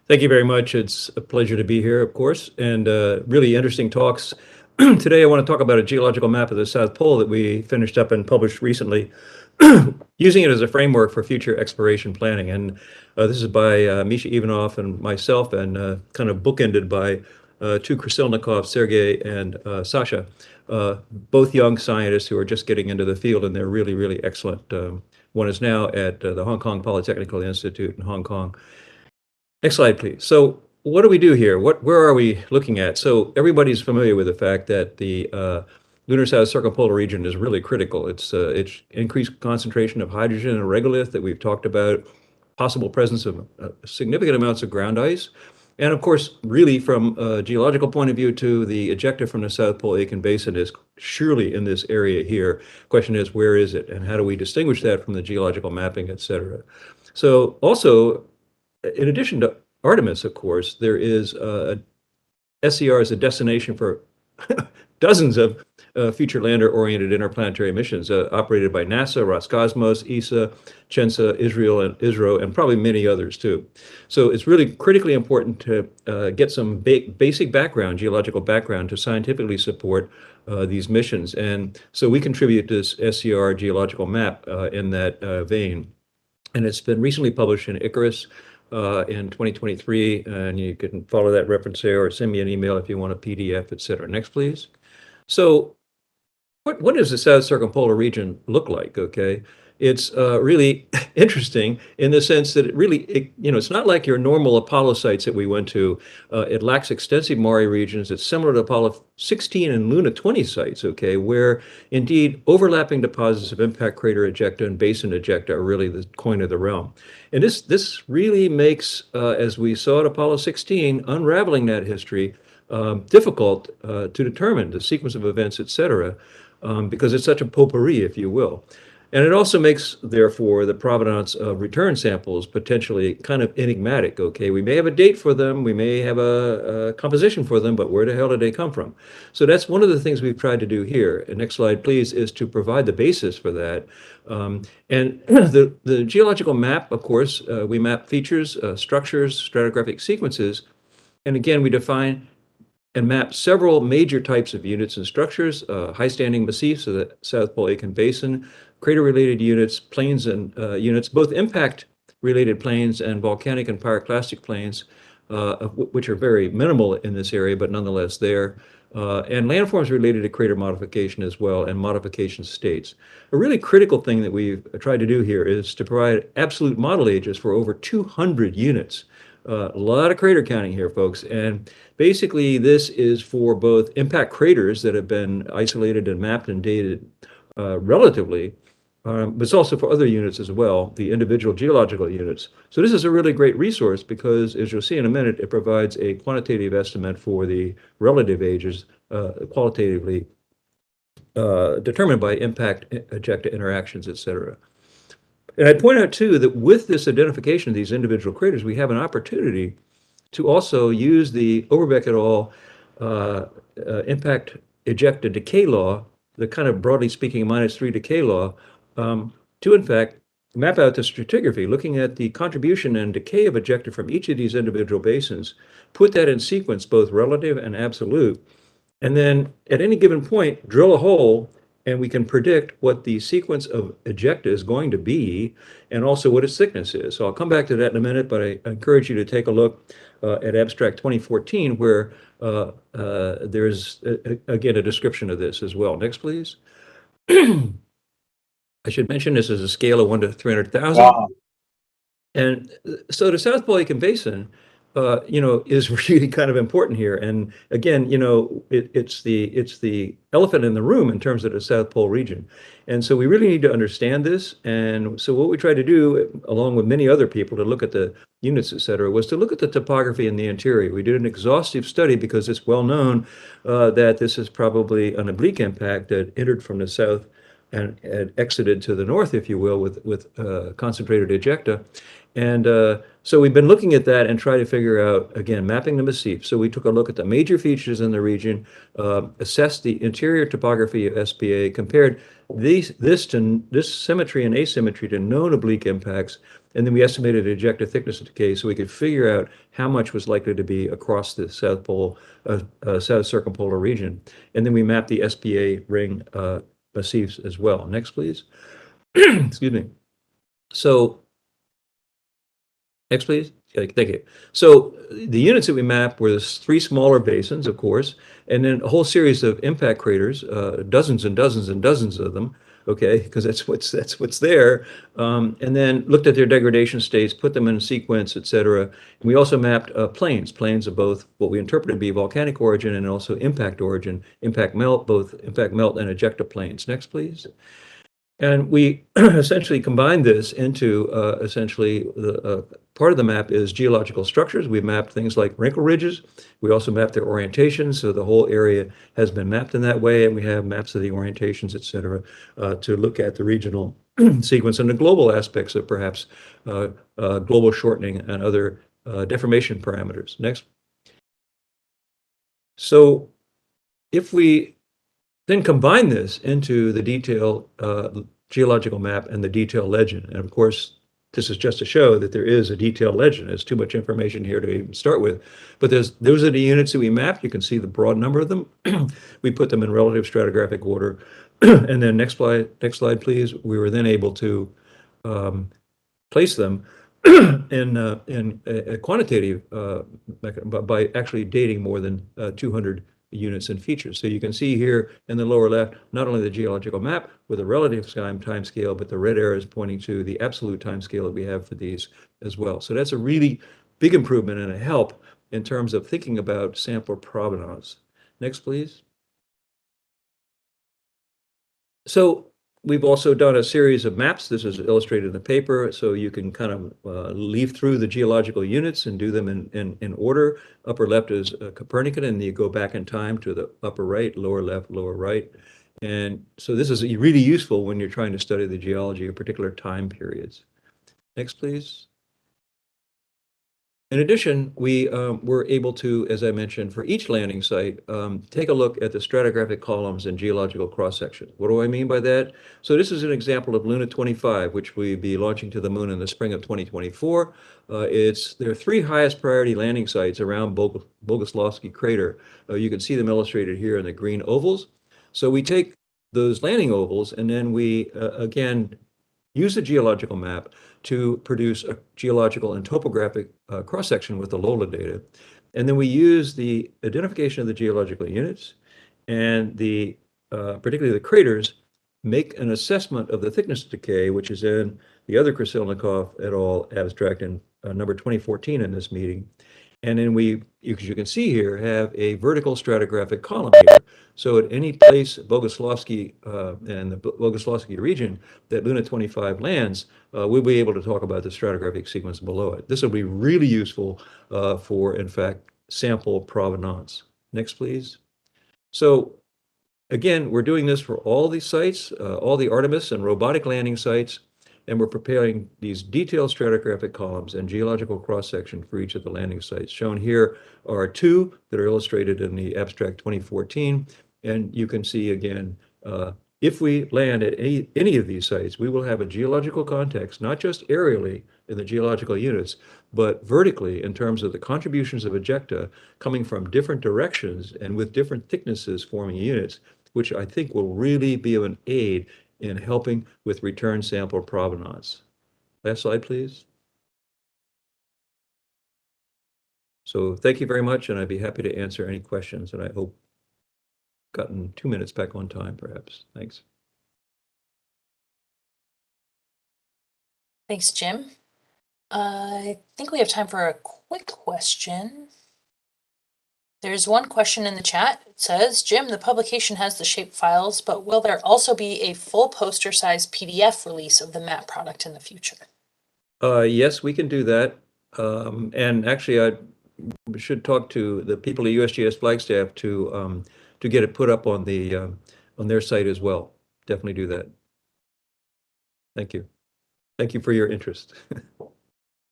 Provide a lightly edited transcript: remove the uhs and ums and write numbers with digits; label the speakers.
Speaker 1: Thank you very much. It's a pleasure to be here, of course, and really interesting talks. Today, I want to talk about a geological map of the South Pole that we finished up and published recently, using it as a framework for future exploration planning. And this is by Misha Ivanov and myself, and kind of bookended by two Krasilnikov, Sergey and Sasha, both young scientists who are just getting into the field, and they're really, really excellent. One is now at the Hong Kong Polytechnical Institute in Hong Kong. Next slide, please. So what do we do here? Where are we looking at? So everybody's familiar with the fact that the lunar south circumpolar region is really critical. It's increased concentration of hydrogen and regolith that we've talked about, possible presence of significant amounts of ground ice, and of course, really from a geological point of view too, the ejecta from the South Pole Aitken Basin is surely in this area here. Question is, where is it, and how do we distinguish that from the geological mapping, et cetera? So also, in addition to Artemis, of course, there is SCR as a destination for dozens of future lander-oriented interplanetary missions operated by NASA, Roscosmos, ESA, CHENSA, Israel, and ISRO, and probably many others too. So it's really critically important to get some basic background, geological background, to scientifically support these missions. And so we contribute to this SCR geological map in that vein. And it's been recently published in Icarus in 2023, and you can follow that reference there or send me an email if you want a PDF, et cetera. Next, please. So what does the South Circumpolar region look like, okay? It's really interesting in the sense that it's not like your normal Apollo sites that we went to. It lacks extensive Mare regions. It's similar to Apollo 16 and Luna 20 sites, okay, where indeed overlapping deposits of impact crater ejecta and basin ejecta are really the coin of the realm. And this really makes, as we saw at Apollo 16, unraveling that history difficult to determine the sequence of events, et cetera, because it's such a potpourri, if you will. And it also makes, therefore, the provenance of return samples potentially kind of enigmatic, okay? We may have a date for them, we may have a composition for them, but where the hell did they come from? So that's one of the things we've tried to do here. And next slide, please, is to provide the basis for that. And the geological map, of course, we map features, structures, stratigraphic sequences, and again, we define and map several major types of units and structures, high-standing massifs of the South Pole Aitken Basin, crater-related units, plains and units, both impact-related plains and volcanic and pyroclastic plains, which are very minimal in this area, but nonetheless there, and landforms related to crater modification as well, and modification states. A really critical thing that we've tried to do here is to provide absolute model ages for over 200 units. A lot of crater counting here, folks. And basically, this is for both impact craters that have been isolated and mapped and dated relatively, but it's also for other units as well, the individual geological units. So this is a really great resource because, as you'll see in a minute, it provides a quantitative estimate for the relative ages, qualitatively determined by impact, ejecta interactions, et cetera. And I'd point out, too, that with this identification of these individual craters, we have an opportunity to also use the Overbeck et al. Impact ejecta decay law, the kind of broadly speaking -3 decay law, to in fact map out the stratigraphy, looking at the contribution and decay of ejecta from each of these individual basins, put that in sequence, both relative and absolute, and then at any given point, drill a hole, and we can predict what the sequence of ejecta is going to be, and also what its thickness is. So I'll come back to that in a minute, but I encourage you to take a look at Abstract 2014, where there's, again, a description of this as well. Next, please. I should mention this is a scale of 1 to 300,000.
Speaker 2: Wow.
Speaker 1: And so the South Pole Aitken Basin, is really kind of important here. And again, it's the elephant in the room in terms of the South Pole region. And so we really need to understand this. And so what we tried to do, along with many other people, to look at the units, et cetera, was to look at the topography in the interior. We did an exhaustive study because it's well known that this is probably an oblique impact that entered from the south and exited to the north, if you will, with concentrated ejecta. And so we've been looking at that and try to figure out, again, mapping the massif. So we took a look at the major features in the region, assessed the interior topography of SPA, compared this symmetry and asymmetry to known oblique impacts, And then we estimated ejecta thickness of decay so we could figure out how much was likely to be across the South Pole, South Circumpolar region. And then we mapped the SPA ring massifs as well. Next, please. Excuse me. So next, please. Thank you. So the units that we mapped were the three smaller basins, of course, and then a whole series of impact craters, dozens and dozens and dozens of them. Okay, because that's what's there, and then looked at their degradation states, put them in a sequence, etc. And we also mapped plains of both what we interpreted to be volcanic origin and also impact origin, impact melt, both impact melt and ejecta plains. Next, please. And we essentially combined this into essentially the part of the map is geological structures. We've mapped things like wrinkle ridges. We also mapped their orientations, so the whole area has been mapped in that way, and we have maps of the orientations, et cetera, to look at the regional sequence and the global aspects of perhaps global shortening and other deformation parameters. Next. So if we then combine this into the detailed geological map and the detailed legend. And of course, this is just to show that there is a detailed legend. There's too much information here to even start with. But those are the units that we mapped. You can see the broad number of them. We put them in relative stratigraphic order. And then next slide, please. We were then able to place them in a quantitative by actually dating more than 200 units and features. So you can see here in the lower left, not only the geological map with a relative time scale, but the red arrows pointing to the absolute time scale that we have for these as well. So that's a really big improvement and a help in terms of thinking about sample provenance. Next, please. So we've also done a series of maps. This is illustrated in the paper, so you can kind of leaf through the geological units and do them in order. Upper left is Copernican, and you go back in time to the upper right, lower left, lower right. And so this is really useful when you're trying to study the geology of particular time periods. Next, please. In addition, we were able to, as I mentioned, for each landing site, take a look at the stratigraphic columns and geological cross-sections. What do I mean by that? So this is an example of Luna 25, which we'll be launching to the moon in the spring of 2024. There are three highest priority landing sites around Boguslavsky crater. You can see them illustrated here in the green ovals. So we take those landing ovals and then we, again, use the geological map to produce a geological and topographic cross-section with the LOLA data. And then we use the identification of the geological units and particularly the craters, make an assessment of the thickness of decay, which is in the other Krasilnikov et al. Abstract in number 2014 in this meeting. And then we, as you can see here, have a vertical stratigraphic column here. So at any place, Boguslavsky and the Boguslavsky region that Luna 25 lands, we'll be able to talk about the stratigraphic sequence below it. This will be really useful for, in fact, sample provenance. Next, please. So again, we're doing this for all these sites, all the Artemis and robotic landing sites, and we're preparing these detailed stratigraphic columns and geological cross-section for each of the landing sites. Shown here are two that are illustrated in the abstract 2014, and you can see again, if we land at any of these sites, we will have a geological context, not just aerially in the geological units, but vertically in terms of the contributions of ejecta coming from different directions and with different thicknesses forming units, which I think will really be of an aid in helping with return sample provenance. Last slide, please. So thank you very much, and I'd be happy to answer any questions, and I hope gotten 2 minutes back on time, perhaps. Thanks.
Speaker 2: Thanks, Jim. I think we have time for a quick question. There's one question in the chat. It says, Jim, the publication has the shape files, but will there also be a full poster-sized PDF release of the map product in the future?
Speaker 1: Yes, we can do that. And actually, I should talk to the people at USGS Flagstaff to get it put up on their site as well. Definitely do that. Thank you. Thank you for your interest.